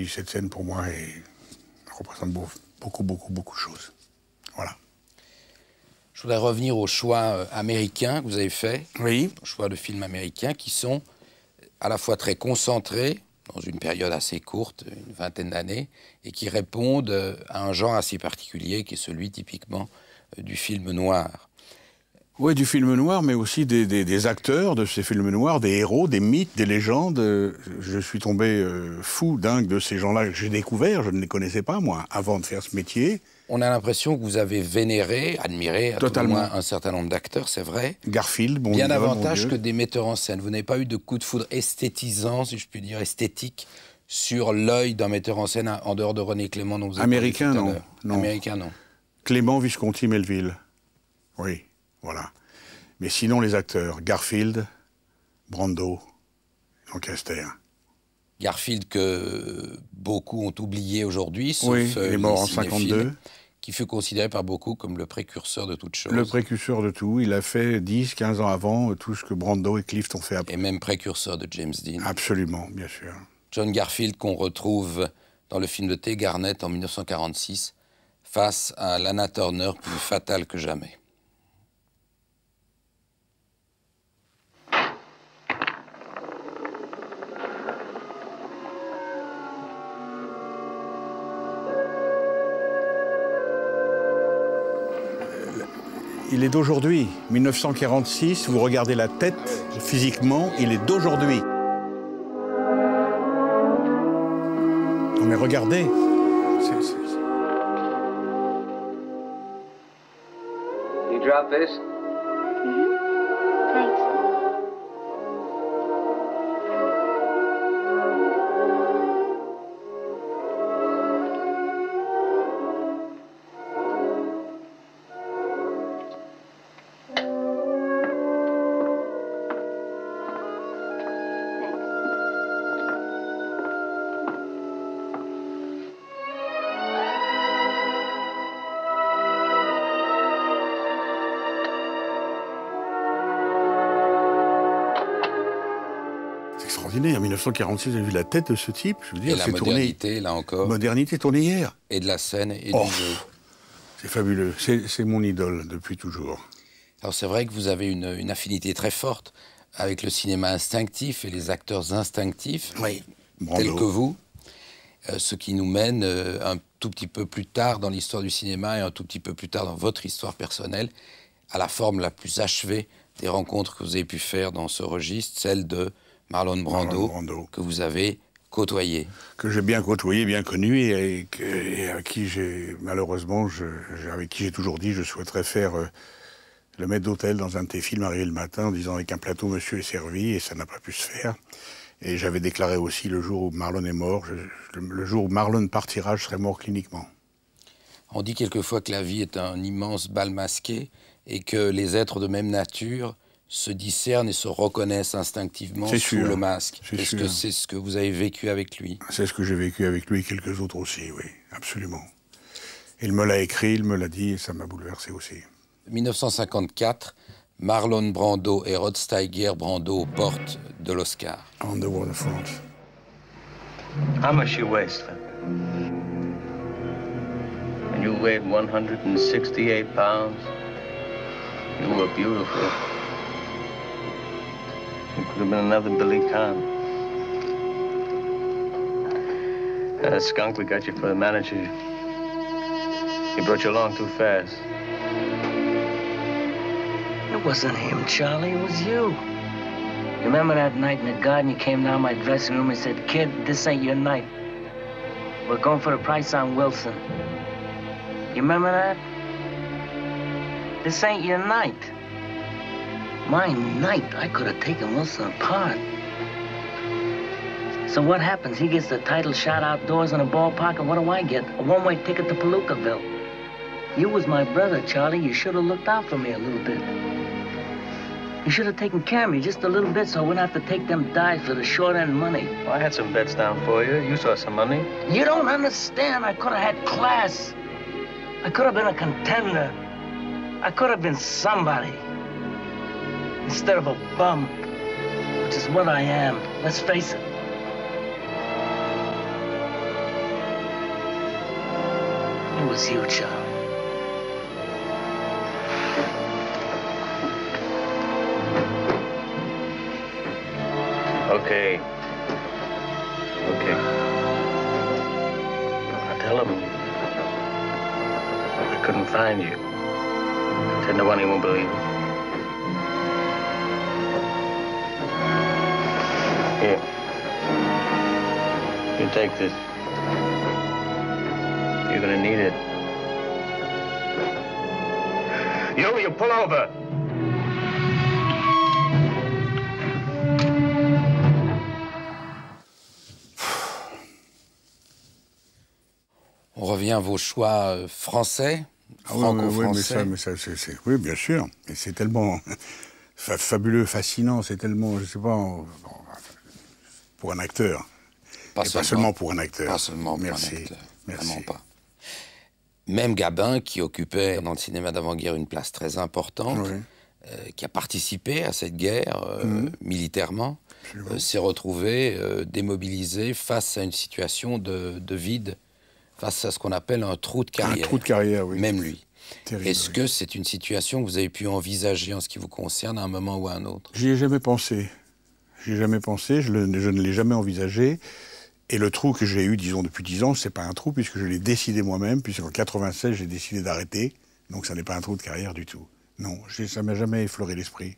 cette scène pour moi représente beaucoup de choses. Voilà. Je voudrais revenir au choix américain que vous avez fait. Oui. Au choix de films américains qui sont à la fois très concentrés, dans une période assez courte, une vingtaine d'années, et qui répondent à un genre assez particulier qui est celui typiquement du film noir. Oui, du film noir, mais aussi des acteurs de ces films noirs, des héros, des mythes, des légendes. Je suis tombé fou, dingue de ces gens-là que j'ai découverts. Je ne les connaissais pas, moi, avant de faire ce métier. On a l'impression que vous avez vénéré, admiré, à tout le moins un certain nombre d'acteurs, c'est vrai. Garfield, bon bien davantage que des metteurs en scène. Vous n'avez pas eu de coup de foudre esthétisant, si je puis dire, esthétique, sur l'œil d'un metteur en scène en dehors de René Clément dont vous avez parlé tout à l'heure. Non. Américain, non. Clément, Visconti, Melville. Oui, voilà. Mais sinon, les acteurs, Garfield, Brando, Lancaster. Garfield que beaucoup ont oublié aujourd'hui, sauf il est mort en 52. Qui fut considéré par beaucoup comme le précurseur de toute chose. Le précurseur de tout. Il a fait 10, 15 ans avant tout ce que Brando et Clift ont fait après. Et même précurseur de James Dean. Absolument, bien sûr. John Garfield qu'on retrouve dans le film de T. Garnett en 1946 face à Lana Turner plus fatale que jamais. Il est d'aujourd'hui. 1946, vous regardez la tête, physiquement, il est d'aujourd'hui. Non, mais regardez. You drop this? Thanks. En 1946, vous avez vu la tête de ce type, je veux dire, et la modernité, là encore. Modernité tournée hier. Et de la scène et du jeu. C'est fabuleux. C'est mon idole depuis toujours. Alors c'est vrai que vous avez une affinité très forte avec le cinéma instinctif et les acteurs instinctifs, tels que vous. Ce qui nous mène un tout petit peu plus tard dans l'histoire du cinéma et un tout petit peu plus tard dans votre histoire personnelle à la forme la plus achevée des rencontres que vous avez pu faire dans ce registre, celle de Marlon Brando, que vous avez côtoyé. Que j'ai bien côtoyé, bien connu, et avec qui j'ai, malheureusement, avec qui j'ai toujours dit je souhaiterais faire le maître d'hôtel dans un de tes films, Arrivé le matin, en disant avec un plateau, monsieur est servi, et ça n'a pas pu se faire. Et j'avais déclaré aussi le jour où Marlon est mort, le jour où Marlon partira, je serai mort cliniquement. On dit quelquefois que la vie est un immense bal masqué, et que les êtres de même nature se discernent et se reconnaissent instinctivement sous le masque. Est-ce que c'est ce que vous avez vécu avec lui? C'est ce que j'ai vécu avec lui et quelques autres aussi, oui, absolument. Il me l'a écrit, il me l'a dit, et ça m'a bouleversé aussi. 1954, Marlon Brando et Rod Steiger Brando aux portes de l'Oscar. On the waterfront. How much you weigh, Slim? And you weighed 168 pounds. You were beautiful. You could have been another Billy Kahn. That skunk we got you for the manager, he brought you along too fast. It wasn't him, Charlie. It was you. You remember that night in the garden? You came down my dressing room and said, "Kid, this ain't your night. We're going for the price on Wilson." You remember that? This ain't your night. My night, I could have taken Wilson apart. So what happens? He gets the title shot outdoors in a ballpark, and what do I get? A one-way ticket to Palookaville. You was my brother, Charlie. You should have looked out for me a little bit. You should have taken care of me just a little bit so I wouldn't have to take them dives for the short end money. Well, I had some bets down for you. You saw some money. You don't understand. I could have had class. I could have been a contender. I could have been somebody. Instead of a bum, which is what I am. Let's face it. It was you, Charlie. Okay. Okay. I tell him I couldn't find you. I said nobody won't believe it. Here. You take this. You're gonna need it. You pull over. On revient à vos choix français, franco-français. Oui, bien sûr. Et c'est tellement fabuleux, fascinant, c'est tellement, je sais pas, pour un acteur. Pas seulement pour un acteur. Pas seulement pour Merci. un acteur. Merci. Vraiment pas. Même Gabin, qui occupait dans le cinéma d'avant-guerre une place très importante, qui a participé à cette guerre militairement, s'est retrouvé démobilisé face à une situation de vide, face à ce qu'on appelle un trou de carrière. Un trou de carrière, oui. Même lui. Est-ce que c'est une situation que vous avez pu envisager en ce qui vous concerne à un moment ou à un autre? J'y ai jamais pensé. J'y ai jamais pensé, je ne l'ai jamais envisagé. Et le trou que j'ai eu, disons, depuis 10 ans, c'est pas un trou, puisque je l'ai décidé moi-même, puisqu'en 96, j'ai décidé d'arrêter. Donc ça n'est pas un trou de carrière du tout. Non, ça m'a jamais effleuré l'esprit.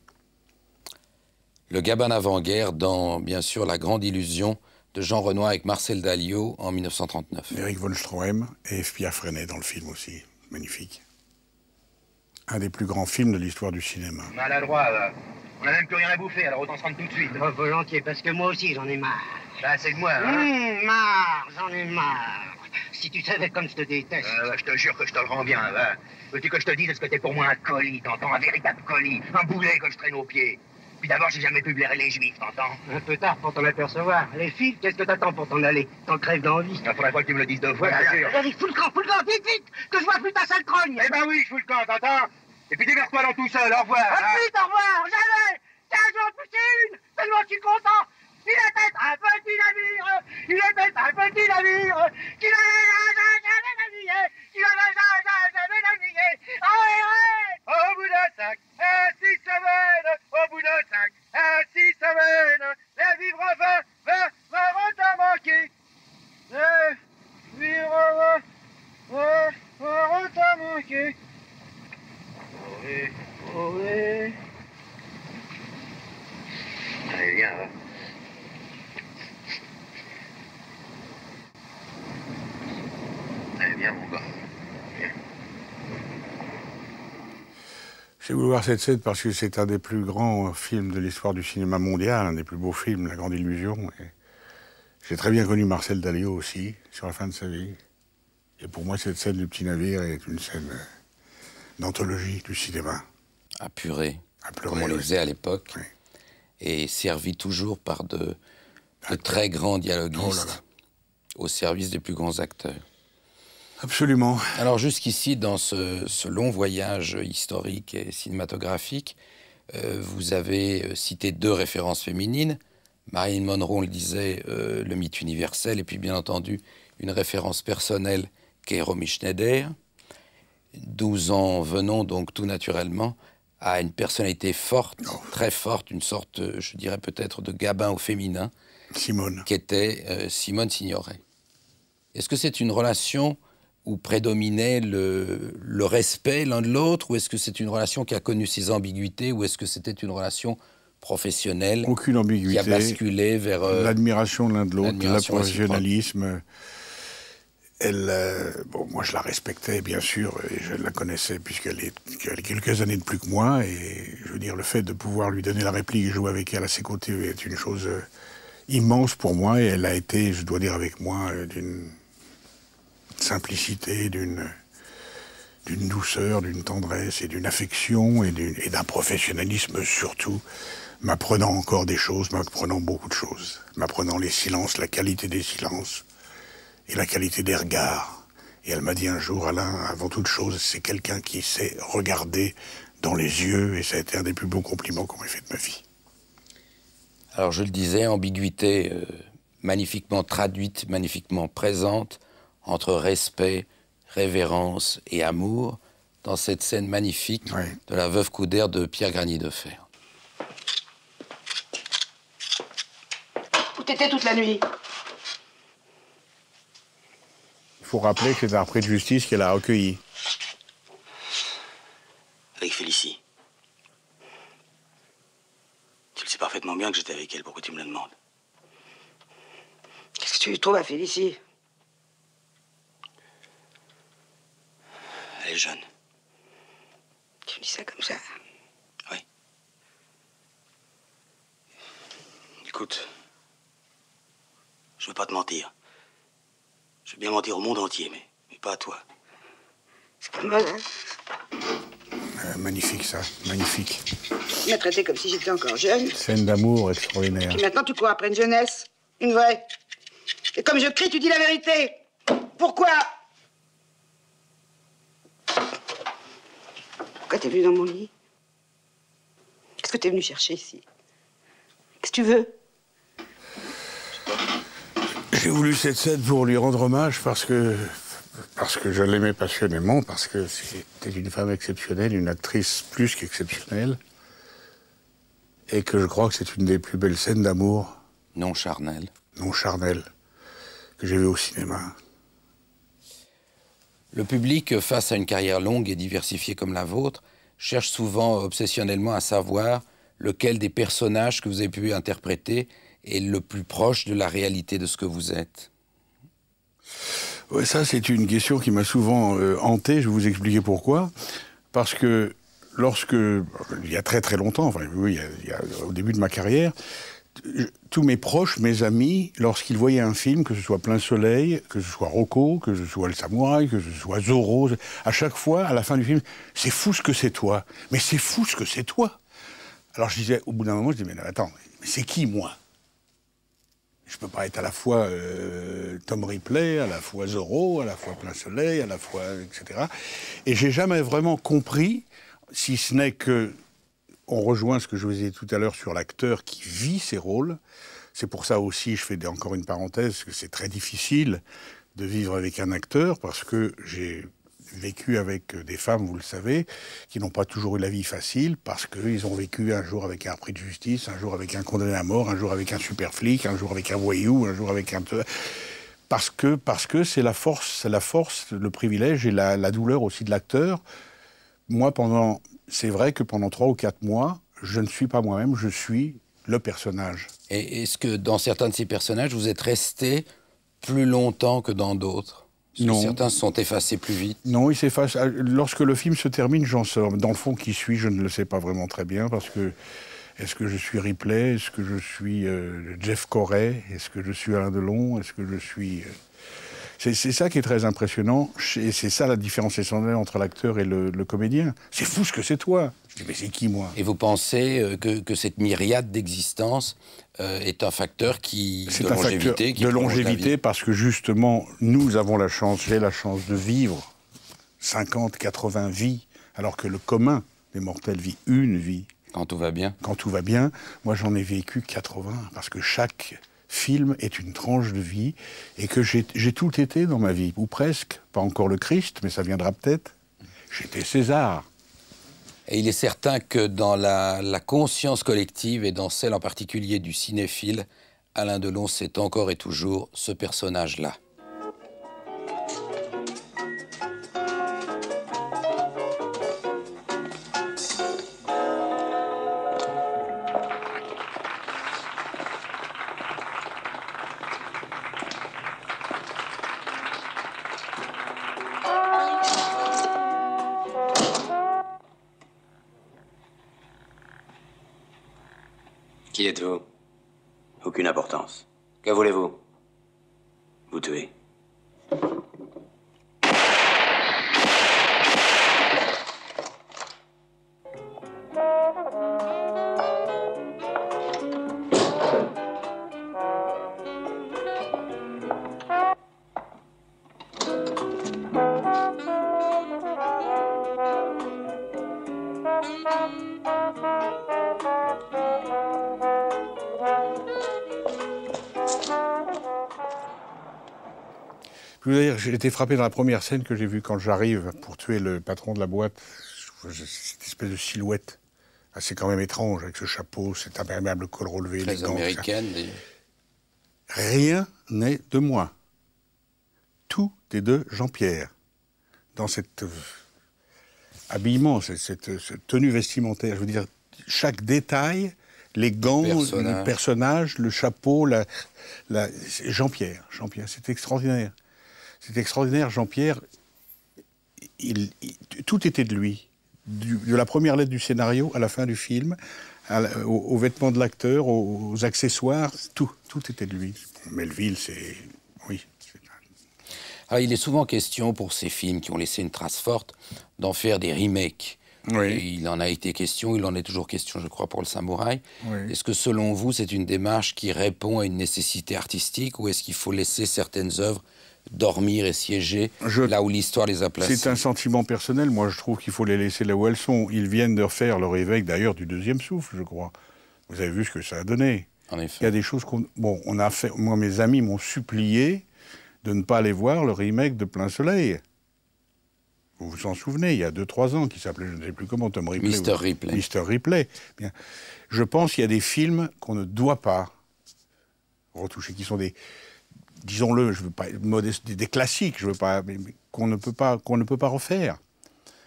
Le Gabin avant-guerre dans, bien sûr, La Grande Illusion de Jean Renoir avec Marcel Dalliot en 1939. Eric von Stroheim et Pierre Freinet dans le film aussi. Magnifique. Un des plus grands films de l'histoire du cinéma. Maladroit, là. On n'a même plus rien à bouffer, alors autant se rendre tout de suite. Oh, volontiers, parce que moi aussi, j'en ai marre. Bah, c'est de moi, hein. Marre, j'en ai marre. Si tu savais comme je te déteste. Je te jure que je te le rends bien, va. Veux-tu que je te dise, est-ce que t'es pour moi un colis, t'entends? Un véritable colis, un boulet que je traîne aux pieds. Puis d'abord, j'ai jamais pu blairer les juifs, t'entends? Un peu tard pour t'en apercevoir. Les filles, qu'est-ce que t'attends pour t'en aller? T'en crèves d'envie. La première fois que tu me le dises 2 fois, c'est sûr. Allez, fous le camp, vite, vite, que je vois plus ta sale crogne. Eh ben oui, je fous le camp, t'entends? Et puis déverse-toi dans tout seul, au revoir. Vite, au revoir, jamais. Tiens, je vais en pousser une, tellement je suis content. Il était un petit navire, il était un petit navire, qui n'avait jamais navigué, qui n'avait jamais navigué. Au bout de 5 à 6 semaines, au bout de 5 à 6 semaines, les vivres va t'en manquer. Les vivres va t'en manquer. Oh oui. Allez, viens, va. Allez, viens, mon gars. Viens. J'ai voulu voir cette scène parce que c'est un des plus grands films de l'histoire du cinéma mondial, un des plus beaux films, La Grande Illusion. Et j'ai très bien connu Marcel Dalliot aussi, sur la fin de sa vie. Et pour moi, cette scène du petit navire est une scène d'anthologie du cinéma. Apuré, comme on oui. le faisait à l'époque, oui. Et servi toujours par de très grands dialoguistes, au service des plus grands acteurs. Absolument. Alors jusqu'ici, dans ce long voyage historique et cinématographique, vous avez cité 2 références féminines. Marilyn Monroe, on le disait, le mythe universel, et puis bien entendu, une référence personnelle qu'est Romy Schneider. 12 ans venons donc tout naturellement à une personnalité forte, très forte, une sorte, je dirais peut-être, de Gabin au féminin. Simone. Qui était Simone Signoret. Est-ce que c'est une relation où prédominait le respect l'un de l'autre, ou est-ce que c'est une relation qui a connu ses ambiguïtés, ou est-ce que c'était une relation professionnelle? Aucune ambiguïté. Qui a basculé vers... l'admiration l'un de l'autre, le professionnalisme. Bon, moi je la respectais bien sûr, et je la connaissais puisqu'elle a quelques années de plus que moi, et je veux dire, le fait de pouvoir lui donner la réplique et jouer avec elle à ses côtés est une chose immense pour moi, et elle a été, je dois dire avec moi, d'une simplicité, d'une douceur, d'une tendresse et d'une affection et d'un professionnalisme surtout, m'apprenant encore des choses, m'apprenant beaucoup de choses, m'apprenant les silences, la qualité des silences et la qualité des regards. Et elle m'a dit un jour, Alain, avant toute chose, c'est quelqu'un qui sait regarder dans les yeux, et ça a été un des plus beaux compliments qu'on m'ait fait de ma vie. Alors je le disais, ambiguïté magnifiquement traduite, magnifiquement présente, entre respect, révérence et amour, dans cette scène magnifique de La Veuve Coudert de Pierre Granier de Fer. Où t'étais toute la nuit? Il faut rappeler que c'est un repris de justice qu'elle a recueilli. Avec Félicie. Tu le sais parfaitement bien que j'étais avec elle, pourquoi tu me le demandes? Qu'est-ce que tu trouves à Félicie? Elle est jeune. Tu dis ça comme ça? Oui. Écoute, je veux pas te mentir. Je veux bien mentir au monde entier, mais pas à toi. C'est pas mal, hein? Magnifique, ça. Magnifique. Tu m'as traité comme si j'étais encore jeune. Scène d'amour extraordinaire. Puis maintenant, tu cours après une jeunesse. Une vraie. Et comme je crie, tu dis la vérité. Pourquoi? Pourquoi t'es venu dans mon lit? Qu'est-ce que t'es venu chercher ici? Qu'est-ce que tu veux? J'ai voulu cette scène pour lui rendre hommage parce que je l'aimais passionnément, parce que c'était une femme exceptionnelle, une actrice plus qu'exceptionnelle, et que je crois que c'est une des plus belles scènes d'amour. Non charnelle. Non charnelle, que j'ai vues au cinéma. Le public, face à une carrière longue et diversifiée comme la vôtre, cherche souvent obsessionnellement à savoir lequel des personnages que vous avez pu interpréter est le plus proche de la réalité de ce que vous êtes? Ouais, ça, c'est une question qui m'a souvent hanté. Je vais vous expliquer pourquoi. Parce que il y a très très longtemps, enfin, oui, au début de ma carrière, tous mes proches, mes amis, lorsqu'ils voyaient un film, que ce soit Plein Soleil, que ce soit Rocco, que ce soit Le Samouraï, que ce soit Zorro, à chaque fois, à la fin du film, c'est fou ce que c'est toi. Mais c'est fou ce que c'est toi. Alors je disais, au bout d'un moment, je disais, mais attends, mais c'est qui moi? Je peux pas être à la fois Tom Ripley, à la fois Zorro, à la fois Plein Soleil, à la fois, etc. Et j'ai jamais vraiment compris, si ce n'est que on rejoint ce que je vous ai dit tout à l'heure sur l'acteur qui vit ses rôles. C'est pour ça aussi, je fais encore une parenthèse, que c'est très difficile de vivre avec un acteur, parce que j'ai vécu avec des femmes, vous le savez, qui n'ont pas toujours eu la vie facile, parce qu'ils ont vécu un jour avec un prix de justice, un jour avec un condamné à mort, un jour avec un super flic, un jour avec un voyou, un jour avec un... Parce que c'est la force, le privilège et la douleur aussi de l'acteur. Moi, c'est vrai que pendant 3 ou 4 mois, je ne suis pas moi-même, je suis le personnage. Et est-ce que dans certains de ces personnages, vous êtes resté plus longtemps que dans d'autres? Non. Certains se sont effacés plus vite. Non, ils s'effacent. Lorsque le film se termine, j'en sors. Dans le fond, qui suis, je ne le sais pas vraiment très bien, parce que est-ce que je suis Ripley? Est-ce que je suis Jeff Corey? Est-ce que je suis Alain Delon? Est-ce que je suis... C'est ça qui est très impressionnant, et c'est ça la différence essentielle entre l'acteur et le comédien. C'est fou ce que c'est toi. Je dis, mais c'est qui, moi? Et vous pensez que cette myriade d'existence est un facteur de longévité, de longévité, parce que justement, nous avons la chance, j'ai la chance de vivre 50, 80 vies, alors que le commun des mortels vit une vie. Quand tout va bien. Quand tout va bien. Moi, j'en ai vécu 80, parce que chaque film est une tranche de vie, et que j'ai tout été dans ma vie, ou presque. Pas encore le Christ, mais ça viendra peut-être. J'étais César. Et il est certain que dans la conscience collective, et dans celle en particulier du cinéphile, Alain Delon, c'est encore et toujours ce personnage-là. Qui êtes-vous? Aucune importance. Que voulez-vous? Vous tuer. Je veux dire, j'ai été frappé dans la première scène que j'ai vue quand j'arrive pour tuer le patron de la boîte. Cette espèce de silhouette assez quand même étrange, avec ce chapeau, cet imperméable col relevé. Très américaine. Rien n'est de moi. Tout est de Jean-Pierre. Dans cet habillement, cette tenue vestimentaire, je veux dire, chaque détail, les gants, le personnage, le chapeau, Jean-Pierre, c'est extraordinaire. C'est extraordinaire, Jean-Pierre, tout était de lui. De la première lettre du scénario à la fin du film, aux vêtements de l'acteur, aux accessoires, tout était de lui. Melville, c'est... Oui. Alors, il est souvent question, pour ces films qui ont laissé une trace forte, d'en faire des remakes. Oui. Et il en a été question, il en est toujours question, je crois, pour Le Samouraï. Oui. Est-ce que, selon vous, c'est une démarche qui répond à une nécessité artistique, ou est-ce qu'il faut laisser certaines œuvres dormir et siéger là où l'histoire les a placées? C'est un sentiment personnel. Moi, je trouve qu'il faut les laisser là où elles sont. Ils viennent de refaire le remake, d'ailleurs, du Deuxième Souffle, je crois. Vous avez vu ce que ça a donné. En effet. Il y a des choses on a fait... Moi, mes amis m'ont supplié de ne pas aller voir le remake de Plein Soleil. Vous vous en souvenez, il y a 2-3 ans, qui s'appelait, je ne sais plus comment, Tom Ripley. Mr. Ripley. Mr. Ripley. Bien. Je pense qu'il y a des films qu'on ne doit pas retoucher, qui sont des... Disons-le, je veux pas être modeste, des classiques, je veux pas, mais qu'on ne peut pas refaire.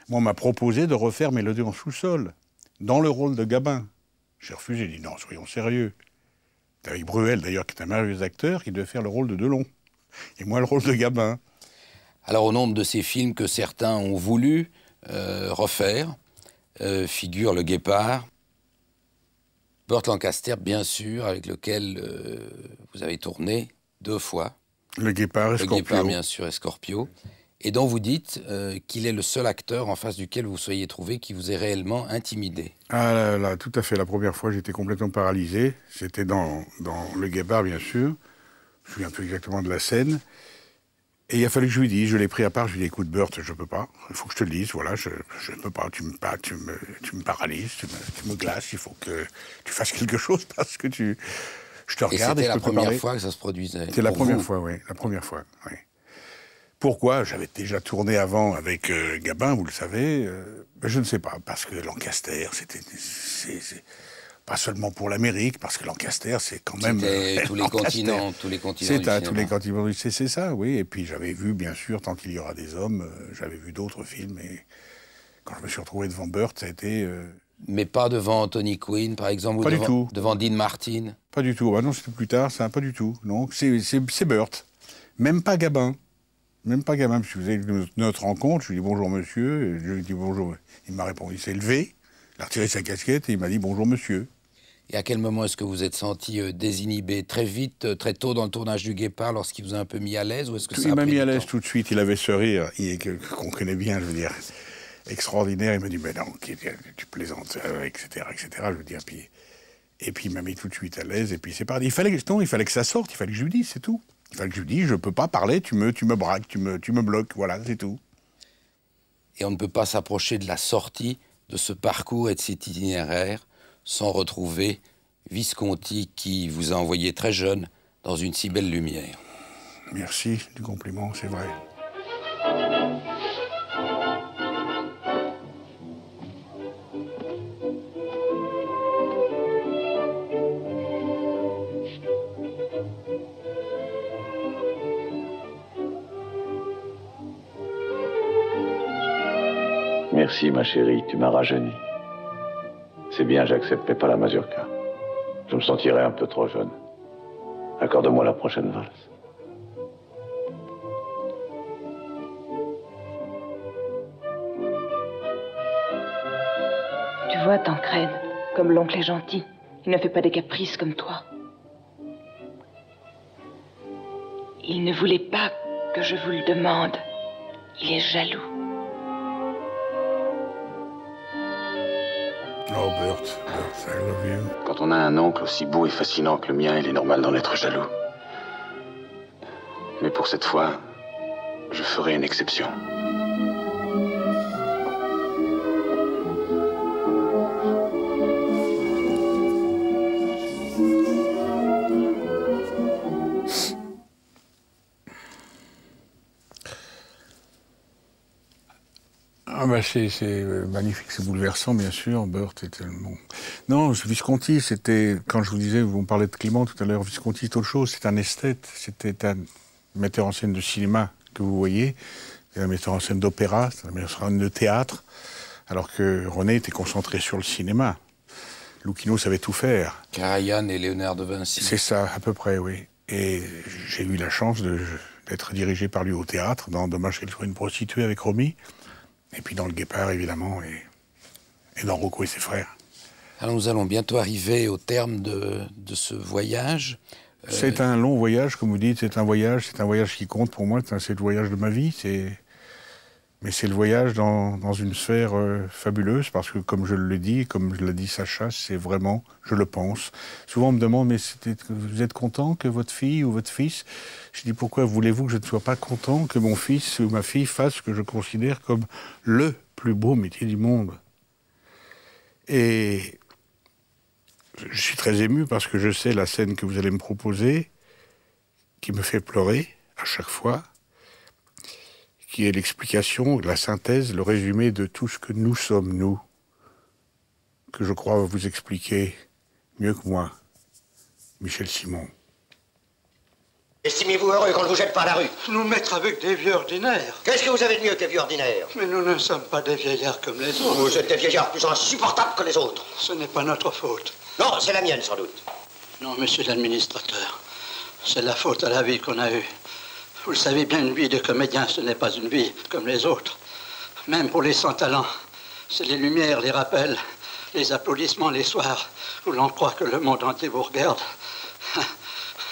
Moi, on m'a proposé de refaire Mélodie en sous-sol, dans le rôle de Gabin. J'ai refusé, j'ai dit non, soyons sérieux. C'est avec Bruel, d'ailleurs, qui est un merveilleux acteur, qui devait faire le rôle de Delon. Et moi, le rôle de Gabin. Alors, au nombre de ces films que certains ont voulu refaire, figure Le Guépard, Burt Lancaster, bien sûr, avec lequel vous avez tourné 2 fois. Le Guépard et Scorpio. Le Guépard, bien sûr, et Scorpio. Et dont vous dites qu'il est le seul acteur en face duquel vous soyez trouvé qui vous ait réellement intimidé. Ah là, là, tout à fait. La première fois, j'étais complètement paralysé. C'était dans Le Guépard, bien sûr. Je me souviens plus exactement de la scène. Et il a fallu que je lui dise, je l'ai pris à part, je lui ai dit, écoute, Burt, je peux pas. Il faut que je te le dise, voilà, je peux pas. Tu me paralyses, tu me glaces, il faut que tu fasses quelque chose parce que je te regarde et je peux te parler. C'était la première fois que ça se produisait. C'était la première fois, oui. La première fois, oui. Pourquoi? J'avais déjà tourné avant avec Gabin, vous le savez. Je ne sais pas, parce que Lancaster, c'est pas seulement pour l'Amérique, parce que Lancaster, c'est quand même... tous les continents C'est à tous les continents, c'est ça, oui. Et puis j'avais vu, bien sûr, Tant qu'il y aura des hommes, j'avais vu d'autres films, et quand je me suis retrouvé devant Burt, ça a été... Mais pas devant Tony Quinn, par exemple, pas ou du tout. Devant Dean Martin? Pas du tout. Ah non, c'était plus tard, ça, pas du tout. Non, c'est Burt. Même pas Gabin. Même pas Gabin, parce que vous avez notre rencontre, je lui dis bonjour monsieur, et je lui dis bonjour. Il m'a répondu, il s'est levé, il a retiré sa casquette et il m'a dit bonjour monsieur. Et à quel moment est-ce que vous êtes senti désinhibé? Très vite, très tôt dans le tournage du Guépard, lorsqu'il vous a un peu mis à l'aise, ou est-ce que ça a pris Il m'a mis à du l'aise temps? tout de suite, il avait ce rire qu'on connaît bien, je veux dire, extraordinaire. Il m'a dit, mais non, tu plaisantes, etc., etc. Je veux dire, et puis il m'a mis tout de suite à l'aise, et puis c'est parti. Il fallait que ça sorte, il fallait que je lui dise, c'est tout. Il fallait que je lui dise, je peux pas parler, tu me braques, tu me bloques, voilà, c'est tout. Et on ne peut pas s'approcher de la sortie de ce parcours et de cet itinéraire sans retrouver Visconti qui vous a envoyé très jeune dans une si belle lumière. Merci du compliment, c'est vrai. Merci, ma chérie, tu m'as rajeuni. C'est bien, j'accepte, mais pas la mazurka. Je me sentirais un peu trop jeune. Accorde-moi la prochaine valse. Tu vois, Tancrède, comme l'oncle est gentil. Il ne fait pas des caprices comme toi. Il ne voulait pas que je vous le demande. Il est jaloux. Oh, Burt, I love you. Quand on a un oncle aussi beau et fascinant que le mien, il est normal d'en être jaloux. Mais pour cette fois, je ferai une exception. Ah bah c'est magnifique, c'est bouleversant, bien sûr. Burt est tellement... Non, Visconti, c'était... Quand je vous disais, vous me parlez de Clément tout à l'heure, Visconti, c'est autre chose. C'est un esthète, c'était un metteur en scène de cinéma que vous voyez. C'est un metteur en scène d'opéra, c'est un metteur en scène de théâtre. Alors que René était concentré sur le cinéma. Lucchino savait tout faire. Karajan et Léonard de Vinci. C'est ça, à peu près, oui. Et j'ai eu la chance d'être dirigé par lui au théâtre, dans Dommage qu'elle soit une prostituée avec Romy. Et puis dans Le Guépard, évidemment, et dans Rocco et ses frères. Alors nous allons bientôt arriver au terme de ce voyage. C'est un long voyage, comme vous dites, c'est un voyage qui compte pour moi, c'est le voyage de ma vie, mais c'est le voyage dans une sphère fabuleuse, parce que comme je l'ai dit, comme l'a dit Sacha, c'est vraiment, je le pense. Souvent on me demande, mais vous êtes content que votre fille ou votre fils... Je dis, pourquoi voulez-vous que je ne sois pas content que mon fils ou ma fille fasse ce que je considère comme le plus beau métier du monde? Et je suis très ému parce que je sais la scène que vous allez me proposer, qui me fait pleurer à chaque fois, qui est l'explication, la synthèse, le résumé de tout ce que nous sommes, nous, que je crois vous expliquer mieux que moi, Michel Simon. Estimez-vous heureux qu'on ne vous jette pas à la rue? Nous mettre avec des vieux ordinaires. Qu'est-ce que vous avez de mieux que des vieux ordinaires? Mais nous ne sommes pas des vieillards comme les autres. Vous êtes des vieillards plus insupportables que les autres. Ce n'est pas notre faute. Non, c'est la mienne sans doute. Non, monsieur l'administrateur. C'est la faute à la vie qu'on a eue. Vous le savez bien, une vie de comédien, ce n'est pas une vie comme les autres. Même pour les sans-talents. C'est les lumières, les rappels, les applaudissements les soirs où l'on croit que le monde entier vous regarde.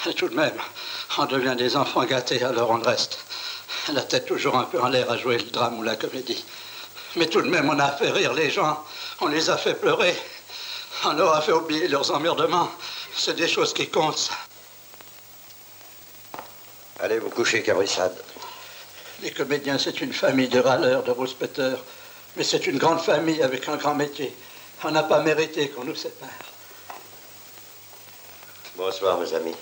Et tout de même, on devient des enfants gâtés, alors on reste la tête toujours un peu en l'air à jouer le drame ou la comédie. Mais tout de même, on a fait rire les gens, on les a fait pleurer, on leur a fait oublier leurs emmerdements. C'est des choses qui comptent, ça. Allez vous coucher, cabrissade. Les comédiens, c'est une famille de râleurs, de rouspéteurs. Mais c'est une grande famille avec un grand métier. On n'a pas mérité qu'on nous sépare. Bonsoir, mes amis.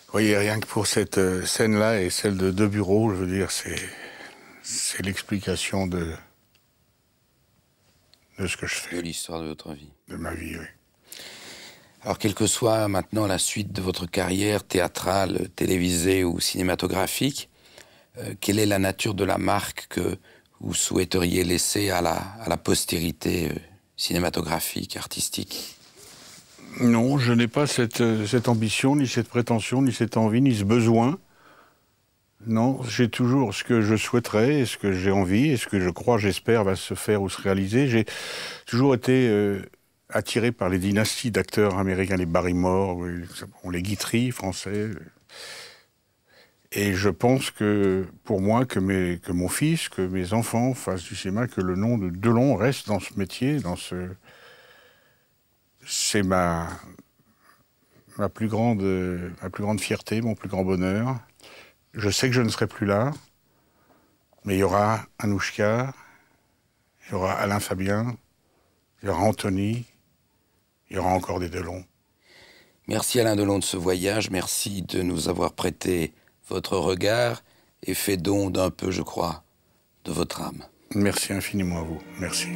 Vous voyez, rien que pour cette scène-là et celle de Deux Bureaux, je veux dire, c'est l'explication de ce que je fais. De l'histoire de votre vie. De ma vie, oui. Alors, quelle que soit maintenant la suite de votre carrière théâtrale, télévisée ou cinématographique, quelle est la nature de la marque que vous souhaiteriez laisser à la postérité cinématographique, artistique? Non, je n'ai pas cette ambition, ni cette prétention, ni cette envie, ni ce besoin. Non, j'ai toujours ce que je souhaiterais, et ce que j'ai envie, et ce que je crois, j'espère, va se faire ou se réaliser. J'ai toujours été attiré par les dynasties d'acteurs américains, les Barrymore, les Guitry français. Et je pense que, pour moi, que mon fils, que mes enfants fassent du cinéma, que le nom de Delon reste dans ce métier, c'est ma plus grande fierté, mon plus grand bonheur. Je sais que je ne serai plus là, mais il y aura Anouchka, il y aura Alain Fabien, il y aura Anthony, il y aura encore des Delon. Merci Alain Delon de ce voyage, merci de nous avoir prêté votre regard et fait don d'un peu, je crois, de votre âme. Merci infiniment à vous. Merci.